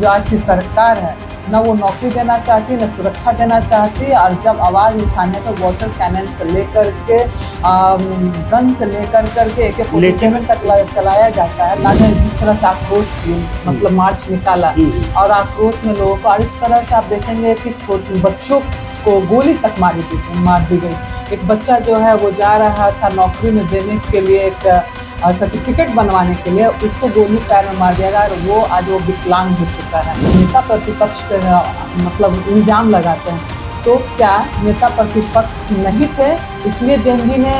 जो आज की सरकार है, न वो नौकरी देना चाहती, न सुरक्षा देना चाहती। और जब आवाज़ उठाने तो वाटर कैनन से लेकर के गन से लेकर करके AK-47 तक चलाया जाता है। ना जिस तरह से आक्रोश मतलब मार्च निकाला और आक्रोश में लोगों को, और इस तरह से आप देखेंगे कि छोटे बच्चों को गोली तक मार दी गई। एक बच्चा जो है वो जा रहा था नौकरी में देने के लिए, एक सर्टिफिकेट बनवाने के लिए, उसको गोली पैर में मार दिया गया और वो आज वो विकलांग हो चुका है। नेता प्रतिपक्ष पे मतलब इल्ज़ाम लगाते हैं, तो क्या नेता प्रतिपक्ष नहीं थे इसलिए जेएनजी ने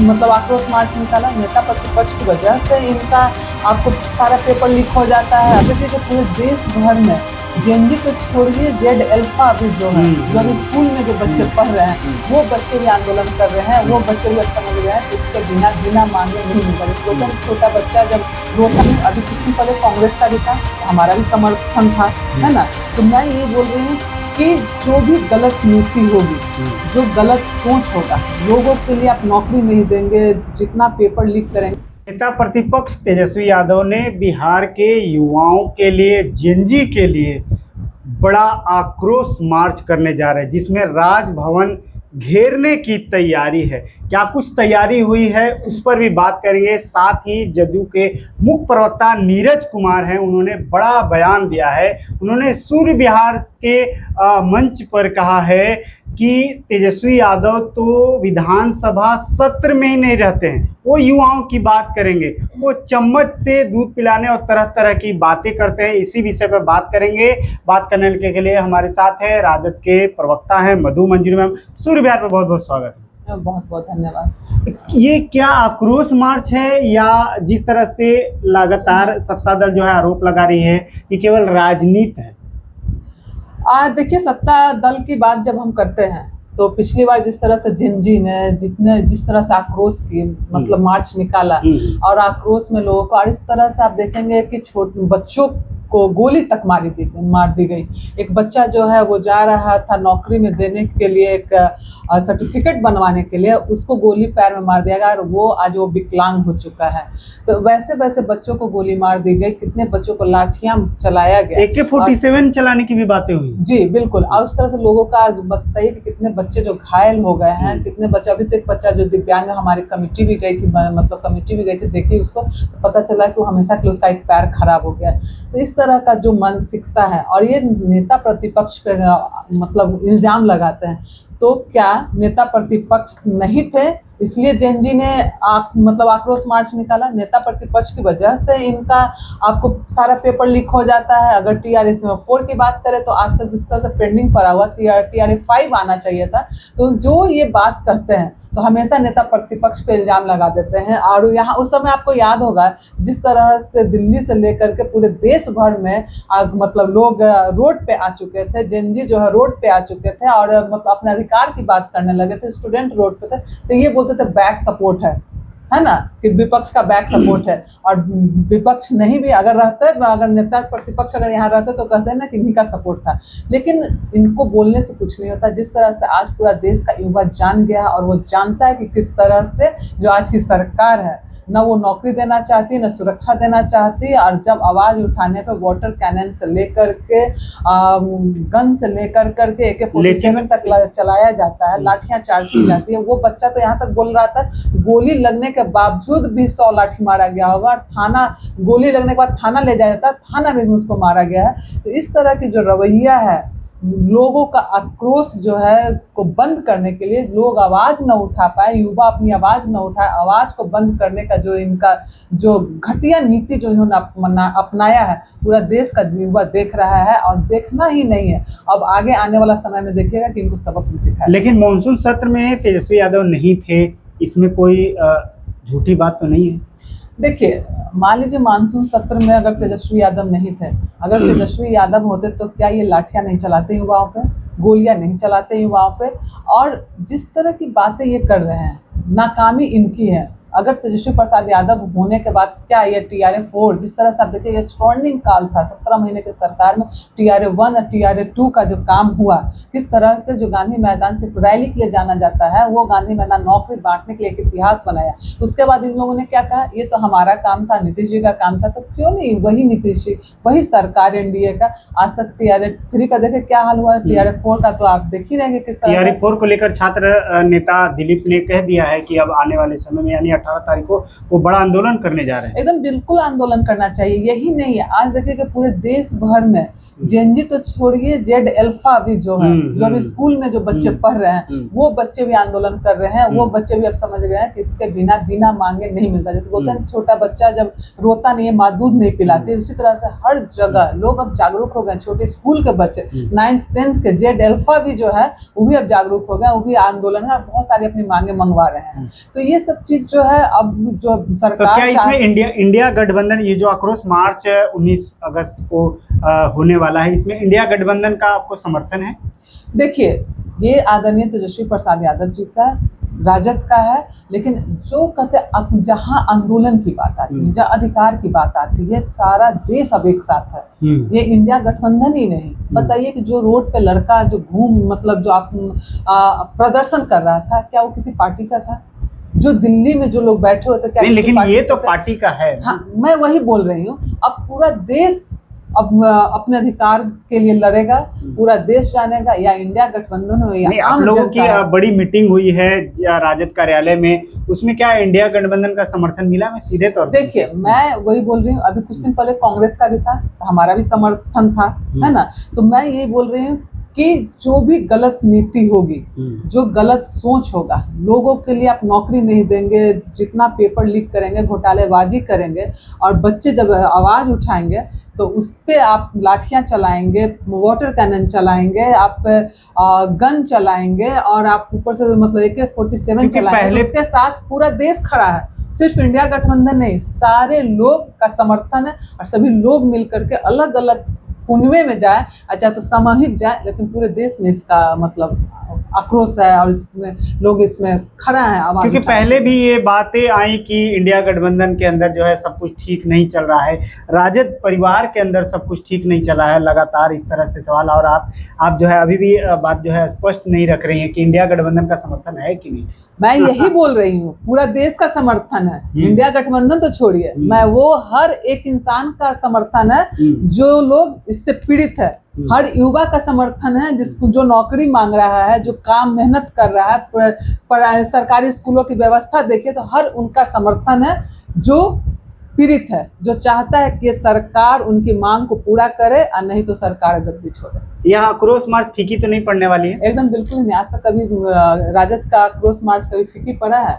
मतलब आक्रोश मार्च निकाला? नेता प्रतिपक्ष की वजह से इनका आपको सारा पेपर लीक हो जाता है। अभी देखिए पूरे देश भर में जेएनजी तो छोड़िए, जेड अल्फा भी जो है, जो अभी स्कूल में जो बच्चे पढ़ रहे हैं, वो बच्चे भी आंदोलन कर रहे हैं। वो बच्चे भी अब समझ गए हैं इसके बिना मांगे नहीं मिलता। छोटा बच्चा जब रोता है, अभी कुछ दिन पहले कांग्रेस का भी था, हमारा भी समर्थन था, है ना। तो मैं ये बोल रही हूँ कि जो भी गलत नीति होगी, जो गलत सोच होगा, लोगों के लिए आप नौकरी नहीं देंगे, जितना पेपर लीक करेंगे। नेता प्रतिपक्ष तेजस्वी यादव ने बिहार के युवाओं के लिए, जेएनजी के लिए बड़ा आक्रोश मार्च करने जा रहे हैं, जिसमें राजभवन घेरने की तैयारी है। क्या कुछ तैयारी हुई है उस पर भी बात करेंगे। साथ ही जदयू के मुख्य प्रवक्ता नीरज कुमार हैं, उन्होंने बड़ा बयान दिया है। उन्होंने सूर्य विहार के मंच पर कहा है कि तेजस्वी यादव तो विधानसभा सत्र में ही नहीं रहते हैं, वो युवाओं की बात करेंगे, वो चम्मच से दूध पिलाने और तरह तरह की बातें करते हैं। इसी विषय पर बात करेंगे। बात करने के लिए हमारे साथ है राजद के प्रवक्ता हैं मधु मंजरी मैम। सूर्य विहार पर बहुत बहुत स्वागत है। बहुत बहुत धन्यवाद। ये क्या आक्रोश मार्च है, या जिस तरह से लगातार सत्ता दल जो है आरोप लगा रही है कि केवल राजनीति है? देखिए, सत्ता दल की बात जब हम करते हैं तो पिछली बार जिस तरह से जेएनजी ने जिस तरह से आक्रोश की मतलब मार्च निकाला और आक्रोश में लोगों को, और इस तरह से आप देखेंगे कि छोटे बच्चों को गोली तक मार दी गई। एक बच्चा जो है वो जा रहा था नौकरी में देने के लिए, एक सर्टिफिकेट बनवाने के लिए, उसको गोली पैर में मार दिया गया और वो आज वो विकलांग हो चुका है। तो वैसे वैसे बच्चों को गोली मार दी गई, कितने बच्चों को लाठियां चलाया गया, AK-47 चलाने की भी बातें हुई। जी बिल्कुल। और उस तरह से लोगों का बताइए कि कितने बच्चे जो घायल हो गए हैं, कितने बच्चे। अभी तो एक बच्चा जो दिव्यांग, हमारी कमेटी भी गई थी, मतलब कमेटी भी गई थी, देखिए उसको तो पता चला कि वो हमेशा के लिए उसका एक पैर खराब हो गया। तो इस तरह का जो मानसिकता है, और ये नेता प्रतिपक्ष पे मतलब इल्ज़ाम लगाते हैं, तो क्या नेता प्रतिपक्ष नहीं थे इसलिए जेएनजी ने मतलब आक्रोश मार्च निकाला? नेता प्रतिपक्ष की वजह से इनका आपको सारा पेपर लीक हो जाता है। अगर TRA-4 की बात करें तो आज तक जिस तरह से पेंडिंग पड़ा हुआ, TRA-5 आना चाहिए था। तो जो ये बात कहते हैं तो हमेशा नेता प्रतिपक्ष पे इल्ज़ाम लगा देते हैं। और यहाँ उस समय आपको याद होगा जिस तरह से दिल्ली से लेकर के पूरे देश भर में मतलब लोग रोड पे आ चुके थे, जेएनजी जो है रोड पे आ चुके थे और मतलब अपने अधिकार की बात करने लगे थे। स्टूडेंट रोड पे थे तो ये बोलते थे बैक सपोर्ट है ना, कि विपक्ष का बैक सपोर्ट है। और विपक्ष नहीं भी अगर रहते, अगर नेता प्रतिपक्ष अगर यहाँ रहते तो कहते हैं ना कि इन्हीं का सपोर्ट था। लेकिन इनको बोलने से कुछ नहीं होता। जिस तरह से आज पूरा देश का युवा जान गया है और वो जानता है कि किस तरह से जो आज की सरकार है, न वो नौकरी देना चाहती, न सुरक्षा देना चाहती। और जब आवाज़ उठाने पे वाटर कैनन से लेकर के गन से लेकर करके AK-47 तक चलाया जाता है, लाठियां चार्ज की जाती है। वो बच्चा तो यहाँ तक बोल रहा था गोली लगने के बावजूद भी 100 लाठी मारा गया होगा, और थाना गोली लगने के बाद थाना ले जाया जाता, थाना में भी उसको मारा गया है। तो इस तरह की जो रवैया है, लोगों का आक्रोश जो है को बंद करने के लिए, लोग आवाज़ न उठा पाए, युवा अपनी आवाज़ न उठाए, आवाज़ को बंद करने का जो इनका जो घटिया नीति जो इन्होंने अपनाया है, पूरा देश का युवा देख रहा है। और देखना ही नहीं है, अब आगे आने वाला समय में देखिएगा कि इनको सबक भी सिखाया। लेकिन मानसून सत्र में तेजस्वी यादव नहीं थे, इसमें कोई झूठी बात तो नहीं है? देखिए, मान लीजिए मानसून सत्र में अगर तेजस्वी यादव नहीं थे, अगर तेजस्वी यादव होते तो क्या ये लाठियां नहीं चलाते युवाओं पे, गोलियां नहीं चलाते युवाओं पे? और जिस तरह की बातें ये कर रहे हैं, नाकामी इनकी है। अगर तेजस्वी प्रसाद यादव होने के बाद क्या ये TRA-4 जिस तरह से आप देखिए एक्सट्रॉर्डिनरी काल था 17 महीने के सरकार में, TRA-1 और TRA-2 का जो काम हुआ, किस तरह से जो गांधी मैदान से रैली के लिए जाना जाता है वो गांधी मैदान नौकरी बांटने के लिए एक इतिहास बनाया। उसके बाद इन लोगों ने क्या कहा, ये तो हमारा काम था, नीतीश जी का काम था, तो क्यों नहीं वही नीतीश जी, वही सरकार NDA का आज तक TRA-3 का देखे क्या हाल हुआ है, TRA-4 का तो आप देख ही रहेंगे किस तरह से। TRA-4 को लेकर छात्र नेता दिलीप ने कह दिया है कि अब आने वाले समय में यानी 18 तारीख को वो बड़ा आंदोलन करने जा रहे हैं। एकदम बिल्कुल आंदोलन करना चाहिए। यही नहीं है, आज देखिए कि पूरे देश भर में जेनजी तो छोड़िए, जेड अल्फा भी जो है, जो अभी स्कूल में जो बच्चे पढ़ रहे हैं वो बच्चे भी आंदोलन कर रहे हैं। वो बच्चे भी अब समझ गए हैं कि इसके बिना मांगे नहीं मिलता। जैसे बोलते हैं छोटा बच्चा जब रोता नहीं है माँ दूध नहीं पिलाती, उसी तरह से हर जगह लोग अब जागरूक हो गए। छोटे स्कूल के बच्चे 9th 10th के जेड अल्फा भी जो है वो भी अब जागरूक हो गए, वो भी आंदोलन है, बहुत सारी अपनी मांगे मंगवा रहे हैं। तो ये सब चीज जो है अब जो सरकार, तो क्या इसमें इंडिया गठबंधन, ये जो आक्रोश मार्च 19 अगस्त को होने वाला है, इसमें इंडिया गठबंधन का आपको समर्थन है? देखिए ये आदरणीय तेजस्वी प्रसाद यादव जी का, राजद का है, लेकिन जो कहते जहाँ आंदोलन की बात आती है, जहाँ अधिकार की बात आती है, सारा देश अब एक साथ है। ये इंडिया गठबंधन ही नहीं। बताइए कि जो रोड पे लड़का जो मतलब जो आप प्रदर्शन कर रहा था, क्या वो किसी पार्टी का था? जो दिल्ली में जो लोग बैठे होते क्या? लेकिन ये तो पार्टी का है। हाँ, मैं वही बोल रही हूँ। अब पूरा देश अब अपने अधिकार के लिए लड़ेगा, पूरा देश जानेगा, या इंडिया गठबंधन हो या आम लोगों की बड़ी मीटिंग हुई है राजद कार्यालय में, उसमें क्या इंडिया गठबंधन का समर्थन मिला? मैं सीधे तौर पर देखिए मैं वही बोल रही हूँ। अभी कुछ दिन पहले कांग्रेस का भी था, हमारा भी समर्थन था, है ना। तो मैं ये बोल रही हूँ कि जो भी गलत नीति होगी, जो गलत सोच होगा, लोगों के लिए आप नौकरी नहीं देंगे, जितना पेपर लीक करेंगे, घोटालेबाजी करेंगे, और बच्चे जब आवाज उठाएंगे तो उस पर आप लाठियां चलाएंगे, वाटर कैनन चलाएंगे, आप गन चलाएंगे, और आप ऊपर से मतलब AK-47 चलाएंगे, तो उसके साथ पूरा देश खड़ा है। सिर्फ इंडिया गठबंधन नहीं, सारे लोग का समर्थन है, और सभी लोग मिल करके अलग अलग कुनवे में जाए, अच्छा तो सामूहिक जाए, लेकिन पूरे देश में इसका मतलब आक्रोश है, और इसमें लोग इसमें खड़ा है आवाज। क्योंकि पहले भी ये बातें आई कि इंडिया गठबंधन के अंदर जो है सब कुछ ठीक नहीं चल रहा है, राजद परिवार के अंदर सब कुछ ठीक नहीं चला है, लगातार इस तरह से सवाल। और आप जो है अभी भी बात जो है स्पष्ट नहीं रख रही है कि इंडिया गठबंधन का समर्थन है कि नहीं। मैं यही बोल रही हूँ, पूरा देश का समर्थन है, इंडिया गठबंधन तो छोड़िए, मैं वो हर एक इंसान का समर्थन है जो लोग इससे पीड़ित है, हर युवा का समर्थन है जिसको जो नौकरी मांग रहा है, जो काम मेहनत कर रहा है, सरकारी स्कूलों की व्यवस्था देखिए तो हर उनका समर्थन है जो पीड़ित है, जो चाहता है कि सरकार उनकी मांग को पूरा करे, और नहीं तो सरकार गद्दी छोड़े। यह आक्रोश मार्च फीकी तो नहीं पड़ने वाली है? एकदम बिल्कुल नहीं। आज तक कभी राजद का आक्रोश मार्च कभी फीकी पड़ा है?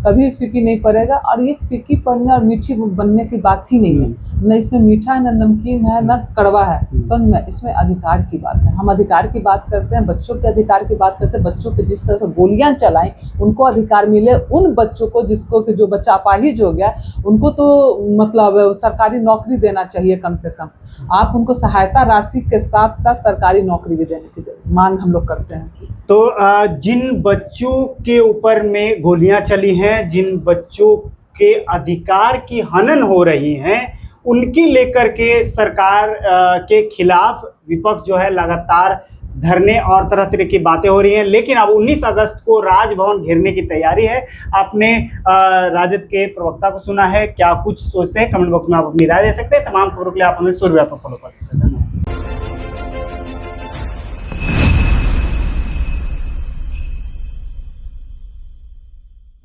कभी फीकी नहीं पड़ेगा। और ये फीकी पड़ने और मीठी बनने की बात ही नहीं है, न इसमें मीठा है, न नमकीन है, न कड़वा है, समझ में। इसमें अधिकार की बात है, हम अधिकार की बात करते हैं, बच्चों के अधिकार की बात करते हैं। बच्चों पे जिस तरह से गोलियां चलाएं, उनको अधिकार मिले, उन बच्चों को जिसको कि जो बच्चा अपाहिज हो गया, उनको तो मतलब सरकारी नौकरी देना चाहिए कम से कम। आप उनको सहायता राशि के साथ साथ सरकारी नौकरी भी देने की मांग हम लोग करते हैं। तो जिन बच्चों के ऊपर में गोलियां चली हैं, जिन बच्चों के अधिकार की हनन हो रही हैं, उनकी लेकर के सरकार के खिलाफ विपक्ष जो है लगातार धरने और तरह तरह की बातें हो रही हैं। लेकिन अब 19 अगस्त को राजभवन घेरने की तैयारी है। आपने राजद के प्रवक्ता को सुना है, क्या कुछ सोचते हैं? कमेंट बॉक्स में आप अपनी राय दे सकते हैं। तमाम खबरों के लिए आप हमें सूर्य व्यापक फॉलो कर सकते हैं।